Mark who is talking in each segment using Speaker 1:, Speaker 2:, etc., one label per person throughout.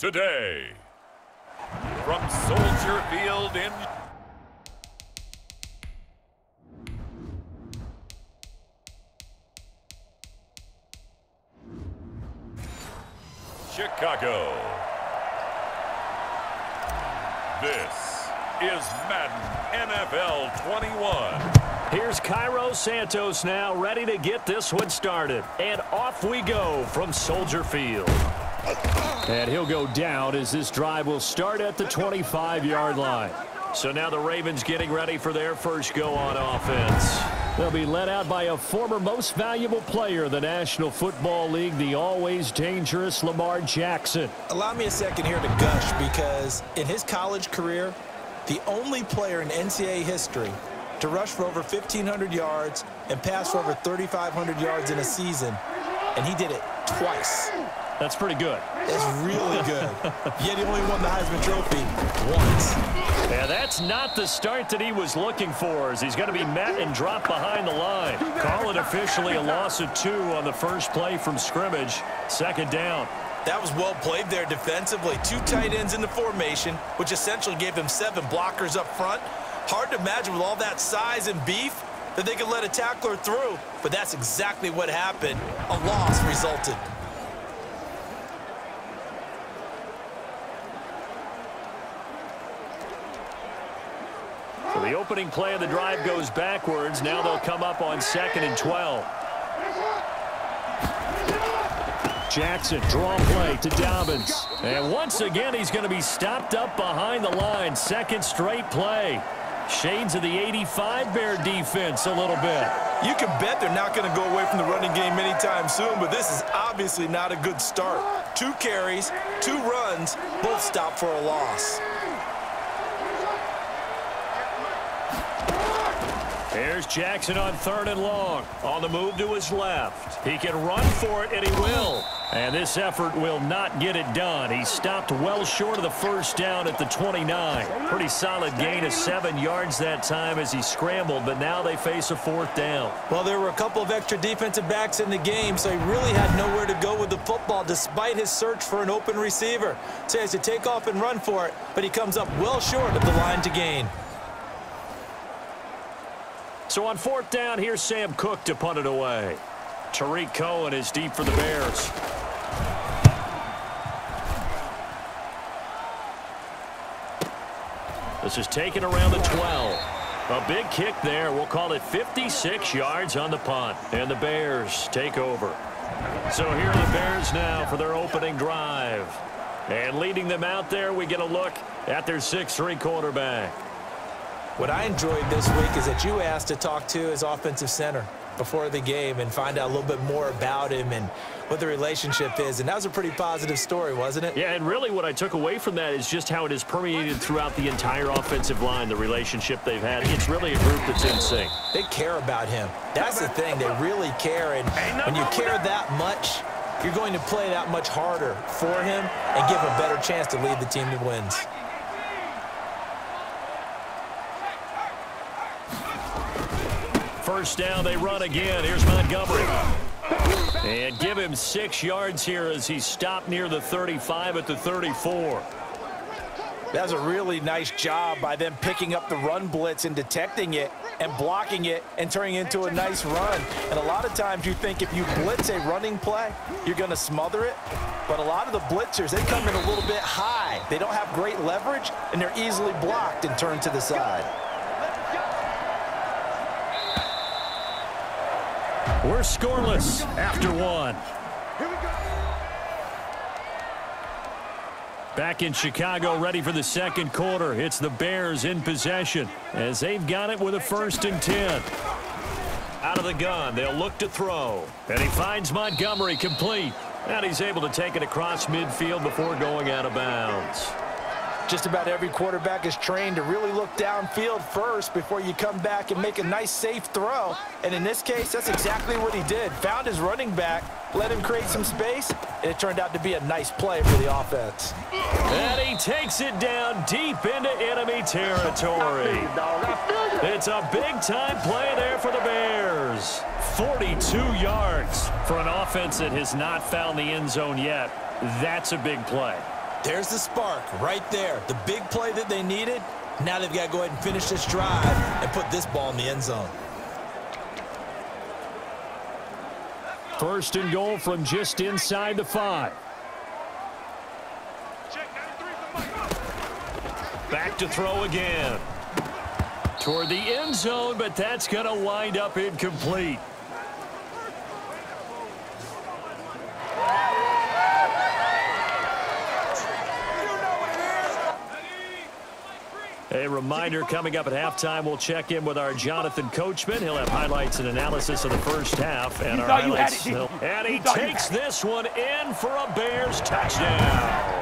Speaker 1: today. From Soldier Field in Chicago. This is Madden NFL 21.
Speaker 2: Here's Cairo Santos now, ready to get this one started. And off we go from Soldier Field. And he'll go down as this drive will start at the 25-yard line. So now the Ravens getting ready for their first go on offense. They'll be led out by a former most valuable player in the National Football League, the always dangerous Lamar Jackson.
Speaker 3: Allow me a second here to gush, because in his college career, the only player in NCAA history to rush for over 1,500 yards and pass for over 3,500 yards in a season, and he did it twice.
Speaker 2: That's pretty good.
Speaker 3: That's really good. Yet he only won the Heisman Trophy once.
Speaker 2: Yeah, that's not the start that he was looking for, as he's going to be met and dropped behind the line. Call it officially a loss of 2 on the first play from scrimmage. Second down.
Speaker 3: That was well played there defensively. 2 tight ends in the formation, which essentially gave them 7 blockers up front. Hard to imagine with all that size and beef that they could let a tackler through, but that's exactly what happened. A loss resulted.
Speaker 2: So the opening play of the drive goes backwards. Now they'll come up on 2nd and 12. Jackson, draw play to Dobbins. And once again, he's going to be stopped up behind the line. Second straight play. Shades of the 85 Bear defense a little bit.
Speaker 3: You can bet they're not going to go away from the running game anytime soon, but this is obviously not a good start. 2 carries, 2 runs, both stopped for a loss.
Speaker 2: Here's Jackson on 3rd and long. On the move to his left. He can run for it, and he will. And this effort will not get it done. He stopped well short of the first down at the 29. Pretty solid gain of 7 yards that time as he scrambled, but now they face a 4th down.
Speaker 3: Well, there were a couple of extra defensive backs in the game, so he really had nowhere to go with the football despite his search for an open receiver. So he has to take off and run for it, but he comes up well short of the line to gain.
Speaker 2: So on 4th down, here's Sam Cook to punt it away. Tariq Cohen is deep for the Bears. This is taken around the 12. A big kick there. We'll call it 56 yards on the punt. And the Bears take over. So here are the Bears now for their opening drive. And leading them out there, we get a look at their 6'3" quarterback.
Speaker 3: What I enjoyed this week is that you asked to talk to his offensive center before the game and find out a little bit more about him and what the relationship is. And that was a pretty positive story, wasn't it?
Speaker 2: Yeah, and really what I took away from that is just how it has permeated throughout the entire offensive line, the relationship they've had. It's really a group that's in sync.
Speaker 3: They care about him. That's the thing. They really care. And when you care that much, you're going to play that much harder for him and give him a better chance to lead the team to wins.
Speaker 2: First down, they run again. Here's Montgomery. And give him 6 yards here as he's stopped near the 35 at the 34.
Speaker 3: That's a really nice job by them picking up the run blitz and detecting it and blocking it and turning it into a nice run. And a lot of times you think if you blitz a running play, you're going to smother it. But a lot of the blitzers, they come in a little bit high. They don't have great leverage, and they're easily blocked and turned to the side.
Speaker 2: We're scoreless after 1. Back in Chicago, ready for the second quarter. It's the Bears in possession as they've got it with a 1st and 10. Out of the gun, they'll look to throw. And he finds Montgomery complete. And he's able to take it across midfield before going out of bounds.
Speaker 3: Just about every quarterback is trained to really look downfield first before you come back and make a nice, safe throw. And in this case, that's exactly what he did. Found his running back, let him create some space, and it turned out to be a nice play for the offense.
Speaker 2: And he takes it down deep into enemy territory. It's a big-time play there for the Bears. 42 yards for an offense that has not found the end zone yet. That's a big play.
Speaker 3: There's the spark right there. The big play that they needed. Now they've got to go ahead and finish this drive and put this ball in the end zone.
Speaker 2: First and goal from just inside the 5. Back to throw again. Toward the end zone, but that's going to wind up incomplete. A reminder, coming up at halftime, we'll check in with our Jonathan Coachman. He'll have highlights and analysis of the first half. And our highlights. And he takes this one in for a Bears touchdown.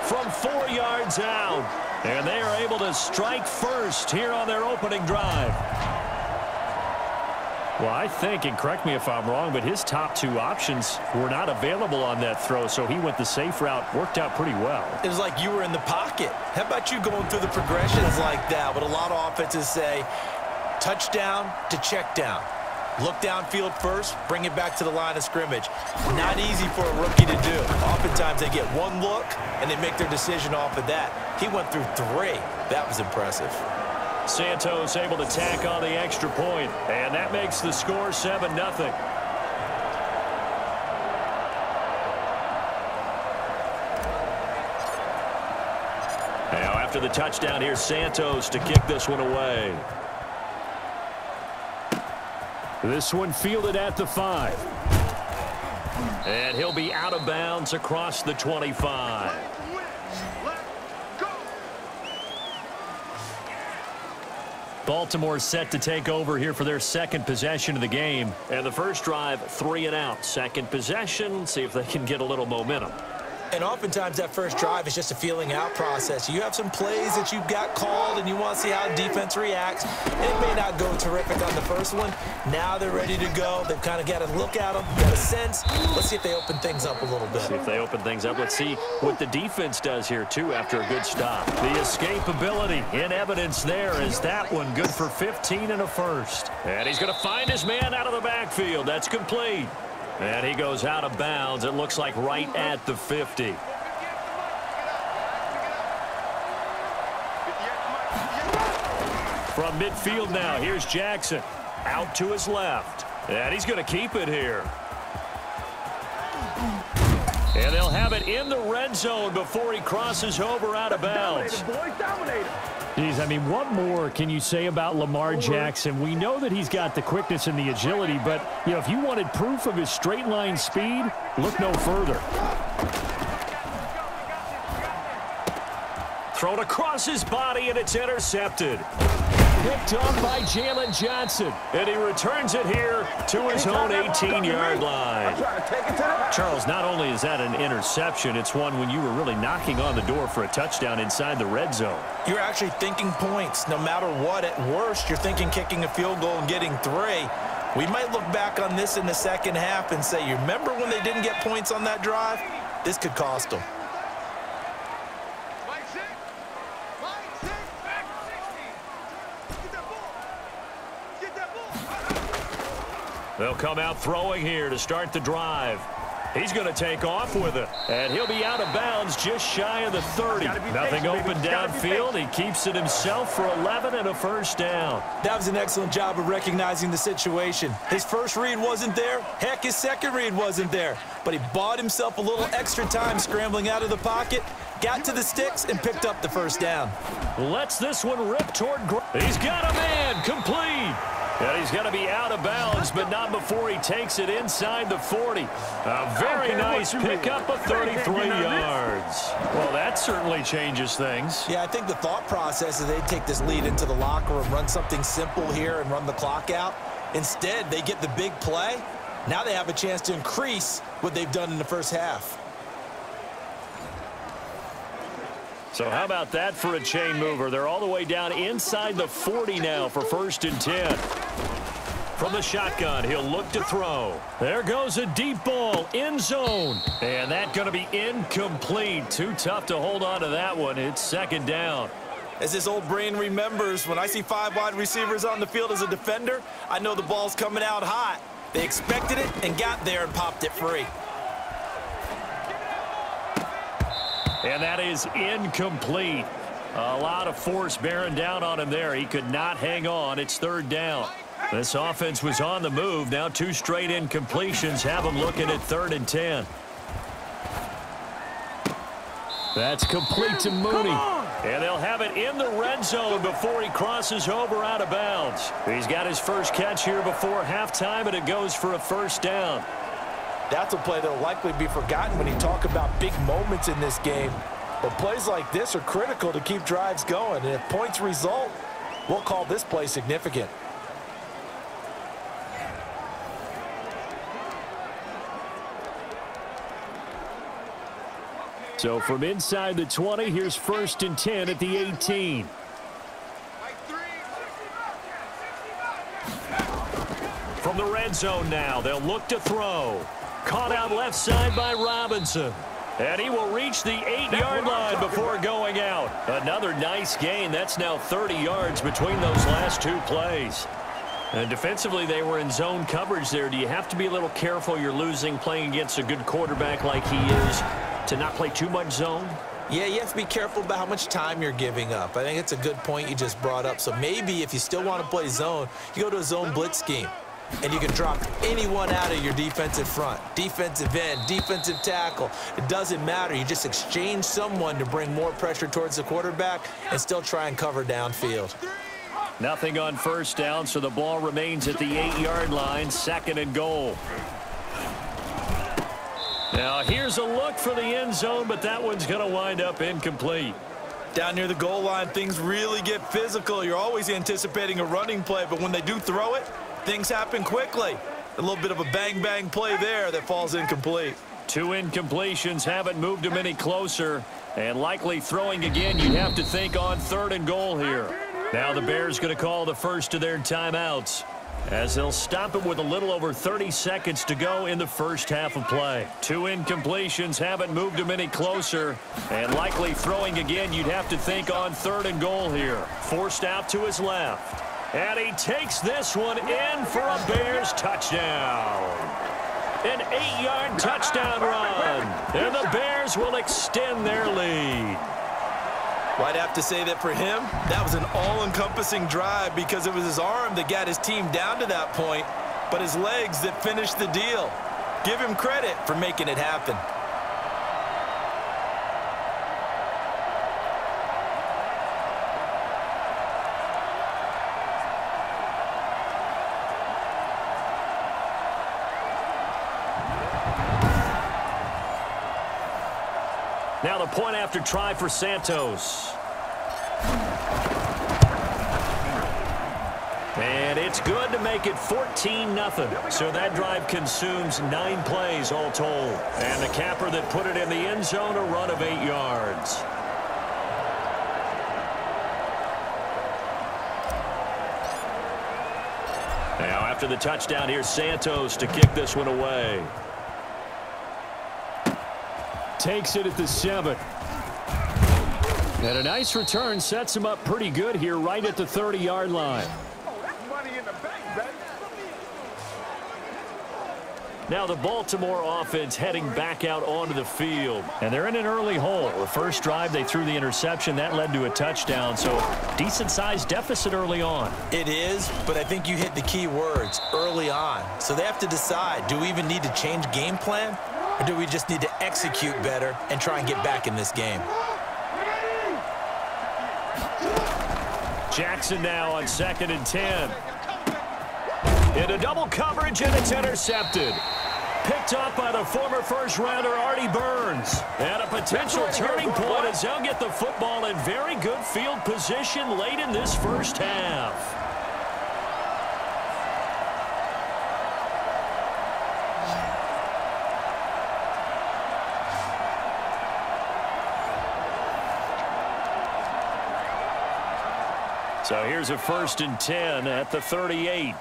Speaker 2: From 4 yards out. And they are able to strike first here on their opening drive. Well, I think, and correct me if I'm wrong, but his top 2 options were not available on that throw, so he went the safe route. Worked out pretty well.
Speaker 3: It was like you were in the pocket. How about you going through the progressions like that? What a lot of offenses say, touchdown to check down. Look downfield first, bring it back to the line of scrimmage. Not easy for a rookie to do. Oftentimes they get one look, and they make their decision off of that. He went through 3. That was impressive.
Speaker 2: Santos able to tack on the extra point, and that makes the score 7-0. Now after the touchdown, here's Santos to kick this one away. This one fielded at the 5. And he'll be out of bounds across the 25. Baltimore set to take over here for their second possession of the game. And the first drive, 3 and out. Second possession, see if they can get a little momentum.
Speaker 3: And oftentimes that first drive is just a feeling out process. You have some plays that you've got called and you want to see how defense reacts. It may not go terrific on the first one. Now they're ready to go. They've kind of got to look at them, got a sense. Let's see if they open things up a little bit.
Speaker 2: See if they open things up. Let's see what the defense does here, too, after a good stop. The escapability in evidence there is that one good for 15 and a first. And he's going to find his man out of the backfield. That's complete. And he goes out of bounds, it looks like right at the 50. From midfield now, here's Jackson. Out to his left. And he's going to keep it here. And they'll have it in the red zone before he crosses over out of bounds. Geez, I mean, what more can you say about Lamar Jackson? We know that he's got the quickness and the agility, but, you know, if you wanted proof of his straight line speed, look no further. Thrown across his body, and it's intercepted. Picked up by Jalen Johnson, and he returns it here to his own 18-yard line. Charles, not only is that an interception, it's one when you were really knocking on the door for a touchdown inside the red zone.
Speaker 3: You're actually thinking points. No matter what, at worst, you're thinking kicking a field goal and getting 3. We might look back on this in the second half and say, you remember when they didn't get points on that drive? This could cost them.
Speaker 2: They'll come out throwing here to start the drive. He's going to take off with it. And he'll be out of bounds just shy of the 30. Nothing open downfield. He keeps it himself for 11 and a first down.
Speaker 3: That was an excellent job of recognizing the situation. His first read wasn't there. Heck, his second read wasn't there. But he bought himself a little extra time scrambling out of the pocket, got to the sticks, and picked up the first down.
Speaker 2: Lets this one rip toward. He's got a man complete. And he's going to be out of bounds, but not before he takes it inside the 40. A very nice pickup of 33 yards. Well, that certainly changes things.
Speaker 3: Yeah, I think the thought process is they take this lead into the locker room, run something simple here and run the clock out. Instead, they get the big play. Now they have a chance to increase what they've done in the first half.
Speaker 2: So how about that for a chain mover? They're all the way down inside the 40 now for 1st and 10. From the shotgun, he'll look to throw. There goes a deep ball, end zone. And that's going to be incomplete. Too tough to hold on to that one. It's 2nd down.
Speaker 3: As this old brain remembers, when I see 5 wide receivers on the field as a defender, I know the ball's coming out hot. They expected it and got there and popped it free.
Speaker 2: And that is incomplete. A lot of force bearing down on him there. He could not hang on. It's third down. This offense was on the move. Now 2 straight incompletions have them looking at 3rd and 10. That's complete to Mooney. And they'll have it in the red zone before he crosses over out of bounds. He's got his first catch here before halftime, and it goes for a first down.
Speaker 3: That's a play that will likely be forgotten when you talk about big moments in this game. But plays like this are critical to keep drives going. And if points result, we'll call this play significant.
Speaker 2: So from inside the 20, here's 1st and 10 at the 18. From the red zone now, they'll look to throw. Caught out left side by Robinson. And he will reach the 8-yard line before going out. Another nice gain. That's now 30 yards between those last 2 plays. And defensively, they were in zone coverage there. Do you have to be a little careful you're losing playing against a good quarterback like he is to not play too much zone?
Speaker 3: Yeah, you have to be careful about how much time you're giving up. I think it's a good point you just brought up. So maybe if you still want to play zone, you go to a zone blitz scheme. And you can drop anyone out of your defensive front. Defensive end, defensive tackle. It doesn't matter. You just exchange someone to bring more pressure towards the quarterback and still try and cover downfield.
Speaker 2: Nothing on first down, so the ball remains at the 8-yard line, 2nd and goal. Now here's a look for the end zone, but that one's going to wind up incomplete.
Speaker 3: Down near the goal line, things really get physical. You're always anticipating a running play, but when they do throw it, things happen quickly. A little bit of a bang-bang play there that falls incomplete.
Speaker 2: 2 incompletions haven't moved him any closer. And likely throwing again, you'd have to think on 3rd and goal here. Now the Bears going to call the first of their timeouts, as they'll stop him with a little over 30 seconds to go in the first half of play. 2 incompletions haven't moved him any closer. And likely throwing again, you'd have to think on 3rd and goal here. Forced out to his left. And he takes this one in for a Bears touchdown. An 8-yard touchdown run. And the Bears will extend their lead.
Speaker 3: Well, I'd have to say that for him, that was an all-encompassing drive because it was his arm that got his team down to that point, but his legs that finished the deal. Give him credit for making it happen.
Speaker 2: Now the point after try for Santos. And it's good to make it 14-0. So that drive consumes 9 plays all told. And the capper that put it in the end zone, a run of 8 yards. Now after the touchdown, here's Santos to kick this one away. Takes it at the 7. And a nice return sets him up pretty good here right at the 30-yard line. Now the Baltimore offense heading back out onto the field. And they're in an early hole. The first drive they threw the interception. That led to a touchdown. So decent-sized deficit early on.
Speaker 3: It is, but I think you hit the key words, early on. So they have to decide, do we even need to change game plan? Or do we just need to execute better and try and get back in this game?
Speaker 2: Jackson now on 2nd and 10. Into double coverage, and it's intercepted. Picked up by the former first-rounder Artie Burns. And a potential turning point as they'll get the football in very good field position late in this first half. So here's a 1st and 10 at the 38.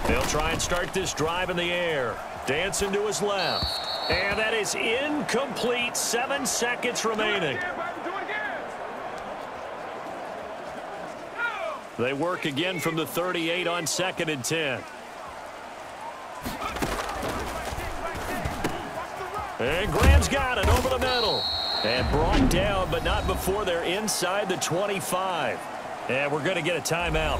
Speaker 2: They'll try and start this drive in the air. Dancing to his left. And that is incomplete. 7 seconds remaining. They work again from the 38 on 2nd and 10. And Graham's got it over the middle. And brought down, but not before they're inside the 25. And we're going to get a timeout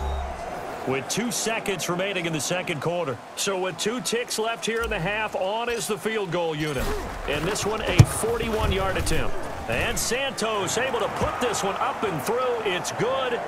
Speaker 2: with 2 seconds remaining in the second quarter. So with 2 ticks left here in the half, on is the field goal unit. And this one a 41-yard attempt. And Santos able to put this one up and through. It's good.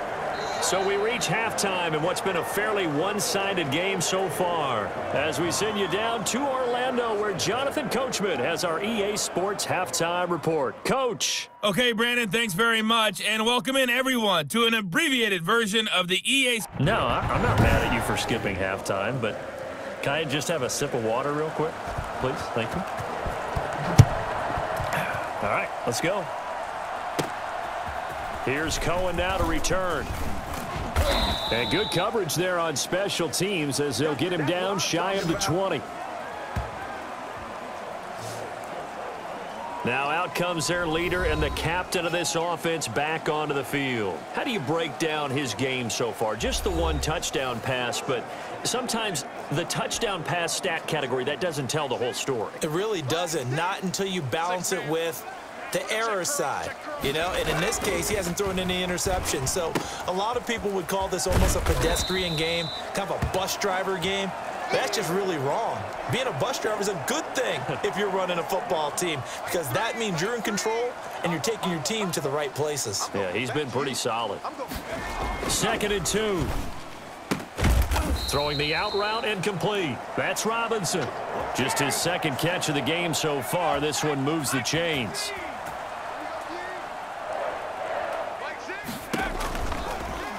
Speaker 2: So we reach halftime in what's been a fairly one-sided game so far, as we send you down to Orlando, where Jonathan Coachman has our EA Sports Halftime Report. Coach.
Speaker 4: Okay, Brandon, thanks very much, and welcome in everyone to an abbreviated version of the EA.
Speaker 2: No, I'm not mad at you for skipping halftime, but can I just have a sip of water real quick, please? Thank you. All right, let's go. Here's Cohen now to return. And good coverage there on special teams as they'll get him down shy of the 20. Now out comes their leader and the captain of this offense back onto the field. How do you break down his game so far? Just the 1 touchdown pass, but sometimes the touchdown pass stat category, that doesn't tell the whole story.
Speaker 3: It really doesn't, not until you balance it with the error side, you know, and in this case, he hasn't thrown any interceptions. So a lot of people would call this almost a pedestrian game, kind of a bus driver game. That's just really wrong. Being a bus driver is a good thing if you're running a football team, because that means you're in control and you're taking your team to the right places.
Speaker 2: Yeah, he's been pretty solid. 2nd and 2. Throwing the out route and complete. That's Robinson. Just his 2nd catch of the game so far. This one moves the chains.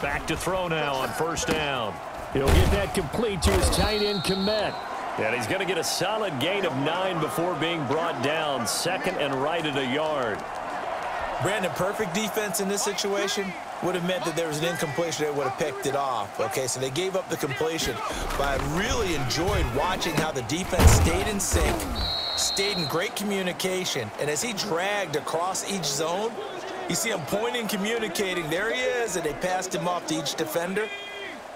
Speaker 2: Back to throw now on 1st down. He'll get that complete to his tight end, Kmet. And he's going to get a solid gain of 9 before being brought down. 2nd and right at a yard.
Speaker 3: Brandon, perfect defense in this situation would have meant that there was an incompletion. They would have picked it off. Okay, so they gave up the completion. But I really enjoyed watching how the defense stayed in sync, stayed in great communication. And as he dragged across each zone, you see him pointing, communicating. There he is, and they passed him off to each defender.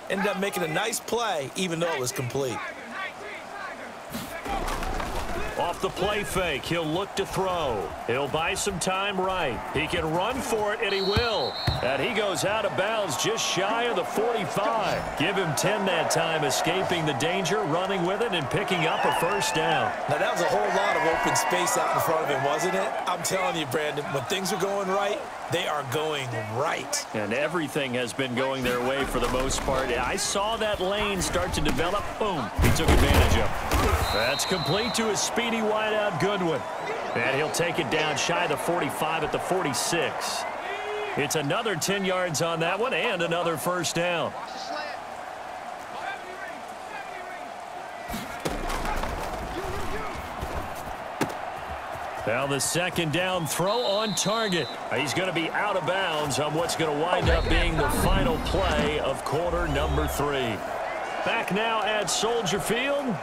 Speaker 3: Ended up making a nice play, even though it was complete.
Speaker 2: Off the play fake, he'll look to throw. He'll buy some time right. He can run for it, and he will. And he goes out of bounds just shy of the 45. Give him 10 that time, escaping the danger, running with it, and picking up a 1st down.
Speaker 3: Now, that was a whole lot of open space out in front of him, wasn't it? I'm telling you, Brandon, when things are going right, they are going right.
Speaker 2: And everything has been going their way for the most part. I saw that lane start to develop. Boom. He took advantage of it. That's complete to his speedy wideout, Goodwin. And he'll take it down shy of the 45 at the 46. It's another 10 yards on that one and another 1st down. Now the 2nd down throw on target. He's going to be out of bounds on what's going to wind up being the final play of quarter number 3. Back now at Soldier Field.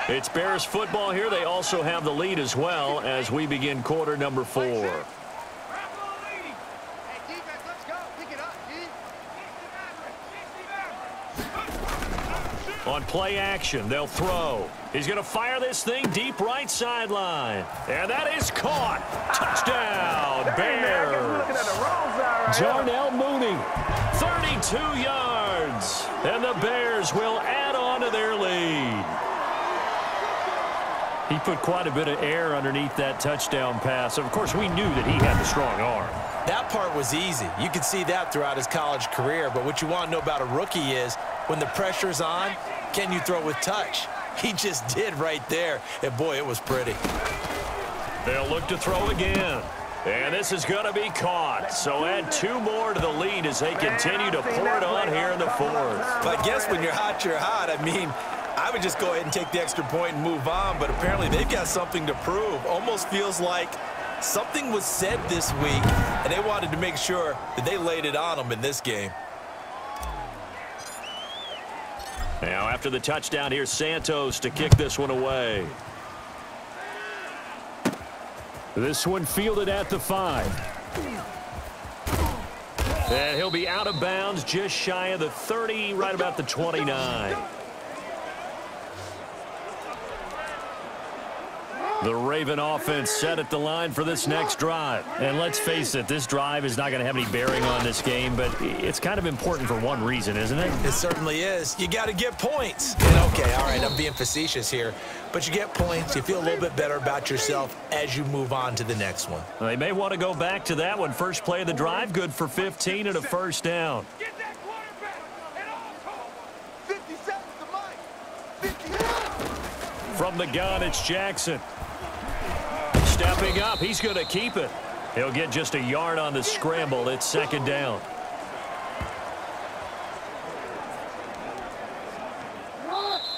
Speaker 2: It's Bears football here. They also have the lead as well as we begin quarter number 4. On play action, they'll throw. He's going to fire this thing deep right sideline. And that is caught. Touchdown, Bears. Darnell Mooney, 32 yards. And the Bears will add on to their lead. He put quite a bit of air underneath that touchdown pass. Of course, we knew that he had the strong arm.
Speaker 3: That part was easy. You could see that throughout his college career. But what you want to know about a rookie is when the pressure's on, can you throw with touch? He just did right there. And, boy, it was pretty.
Speaker 2: They'll look to throw again. And this is going to be caught. So add 2 more to the lead as they continue to pour it on here in the 4th.
Speaker 3: But I guess when you're hot, you're hot. I mean, I would just go ahead and take the extra point and move on. But apparently they've got something to prove. Almost feels like something was said this week, and they wanted to make sure that they laid it on them in this game.
Speaker 2: Now after the touchdown, here's Santos to kick this one away. This one fielded at the 5. And he'll be out of bounds just shy of the 30, right about the 29. The Raven offense set at the line for this next drive. And let's face it, this drive is not going to have any bearing on this game, but it's kind of important for one reason, isn't it?
Speaker 3: It certainly is. You got to get points. And okay, all right, I'm being facetious here, but you get points. You feel a little bit better about yourself as you move on to the next one.
Speaker 2: They may want to go back to that one. First play of the drive, good for 15 and a first down. From the gun, it's Jackson. Stepping up, he's going to keep it. He'll get just a yard on the scramble. It's second down.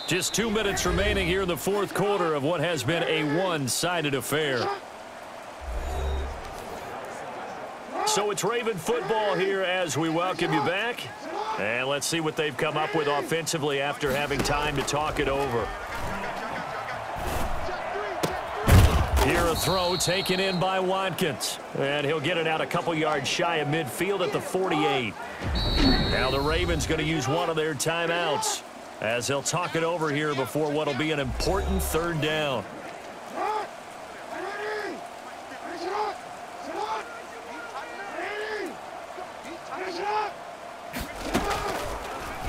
Speaker 2: Just 2 minutes remaining here in the fourth quarter of what has been a one-sided affair. So it's Raven football here as we welcome you back. And let's see what they've come up with offensively after having time to talk it over. Here a throw taken in by Watkins. And he'll get it out a couple yards shy of midfield at the 48. Now the Ravens going to use one of their timeouts as they'll talk it over here before what will be an important third down.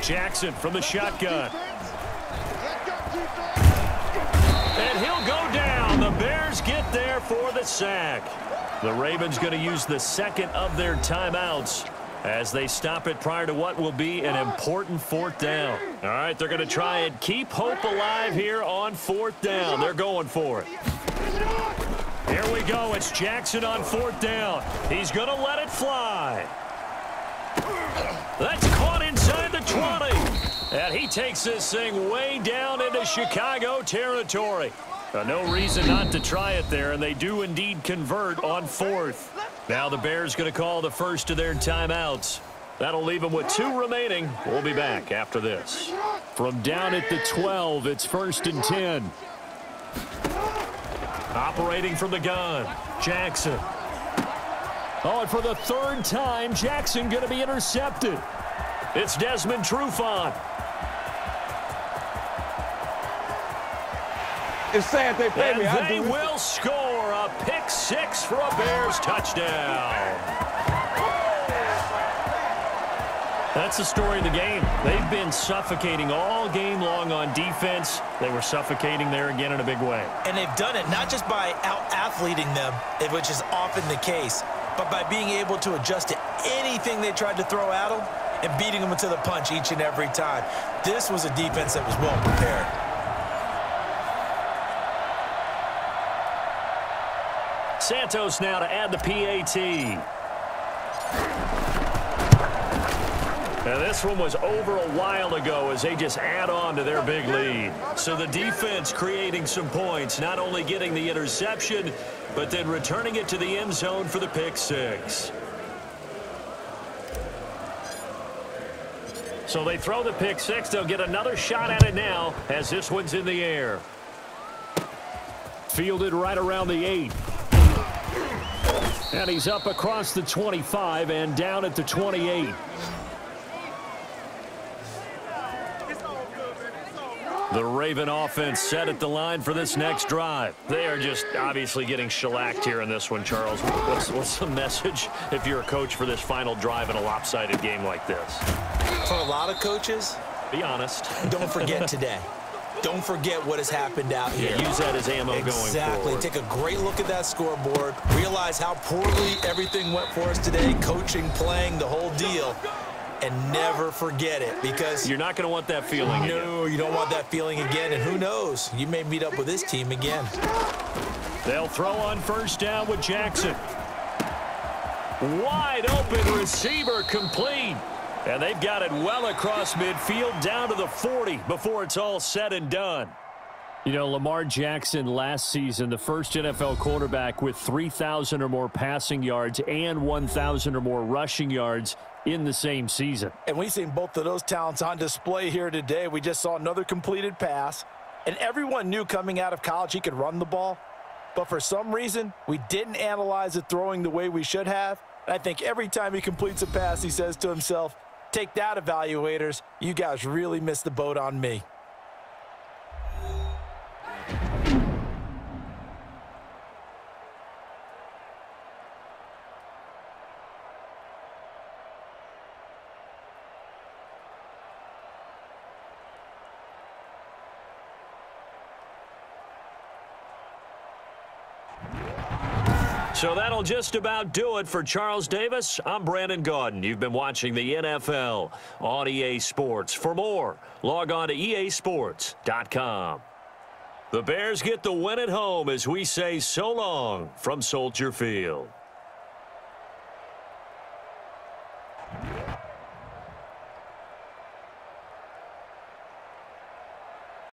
Speaker 2: Jackson from the shotgun. And he'll go down. The Bears get there for the sack. The Ravens going to use the second of their timeouts as they stop it prior to what will be an important fourth down. All right, they're going to try and keep hope alive here on fourth down. They're going for it. Here we go. It's Jackson on fourth down. He's going to let it fly. That's caught inside the 20. And he takes this thing way down into Chicago territory. No reason not to try it there, and they do indeed convert on fourth. Now the Bears going to call the first of their timeouts. That'll leave them with 2 remaining. We'll be back after this. From down at the 12, it's 1st and 10. Operating from the gun, Jackson. Oh, and for the third time, Jackson going to be intercepted. It's Desmond Trufant.
Speaker 5: It's sad they pay me.
Speaker 2: And they will score a pick 6 for a Bears touchdown. That's the story of the game. They've been suffocating all game long on defense. They were suffocating there again in a big way.
Speaker 3: And they've done it not just by out-athleting them, which is often the case, but by being able to adjust to anything they tried to throw at them and beating them into the punch each and every time. This was a defense that was well prepared.
Speaker 2: Santos now to add the PAT. Now this one was over a while ago as they just add on to their big lead. So the defense creating some points, not only getting the interception, but then returning it to the end zone for the pick 6. So they throw the pick 6. They'll get another shot at it now as this one's in the air. Fielded right around the 8. And he's up across the 25 and down at the 28. The Raven offense set at the line for this next drive. They are just obviously getting shellacked here in this one, Charles. What's the message if you're a coach for this final drive in a lopsided game like this?
Speaker 3: For a lot of coaches,
Speaker 2: be honest.
Speaker 3: Don't forget today. Don't forget what has happened out here.
Speaker 2: Yeah, use that as ammo going
Speaker 3: Exactly.
Speaker 2: forward.
Speaker 3: Take a great look at that scoreboard. Realize how poorly everything went for us today. Coaching, playing, the whole deal. And never forget it, because
Speaker 2: you're not going to want that feeling again.
Speaker 3: No, you don't want that feeling again. And who knows? You may meet up with this team again.
Speaker 2: They'll throw on first down with Jackson. Wide open receiver complete. And they've got it well across midfield down to the 40 before it's all said and done. You know, Lamar Jackson last season, the first NFL quarterback with 3,000 or more passing yards and 1,000 or more rushing yards in the same season.
Speaker 3: And we've seen both of those talents on display here today. We just saw another completed pass. And everyone knew coming out of college he could run the ball. But for some reason, we didn't analyze it throwing the way we should have. And I think every time he completes a pass, he says to himself, take that, evaluators. You guys really missed the boat on me.
Speaker 2: So that'll just about do it for Charles Davis. I'm Brandon Gaudin. You've been watching the NFL on EA Sports. For more, log on to easports.com. The Bears get the win at home as we say so long from Soldier Field.